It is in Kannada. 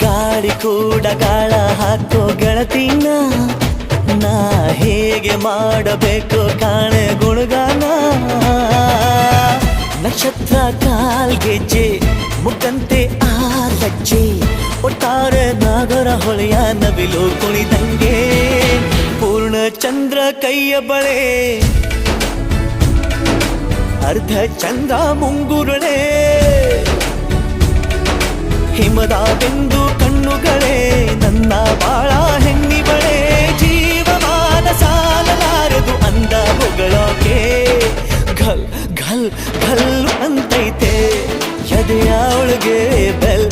ಗಾಳಿ ಕೂಡ ಗಾಳ ಹಾಕೋ ಗೆಳತಿನ ನಾ ಹೇಗೆ ಮಾಡಬೇಕು ಕಾಣೆ ಗುಣಗಾನ ನಕ್ಷತ್ರ ಕಾಲ್ಗೆಜ್ಜೆ ಮುಖಂತೆ ಆ ಲಜ್ಜೆ ಒಟ್ಟಾರೆ ನಾಗರ ಹೊಳೆಯ ನವಿಲು ಕುಣಿದಂಗೆ ಪೂರ್ಣ ಚಂದ್ರ ಕೈಯ ಬಳೆ ಅರ್ಧ ಚಂದ್ರ ಮುಂಗುರುಳೆ ಹಿಮದ ಬಿಂದು ಕಣ್ಣುಗಳೇ ನನ್ನ ಬಾಳ ಹೆಣ್ಣಿಬಳೆ ಜೀವಮಾನ ಸಾಲಲಾರದು ಅಂದ ಹೊಗಳೋಕೆ ಘಲ್ ಘಲ್ ಘಲ್ ಅಂತೈತೆ ಎದೆಯ ಒಳಗೆ ಬೆಲ್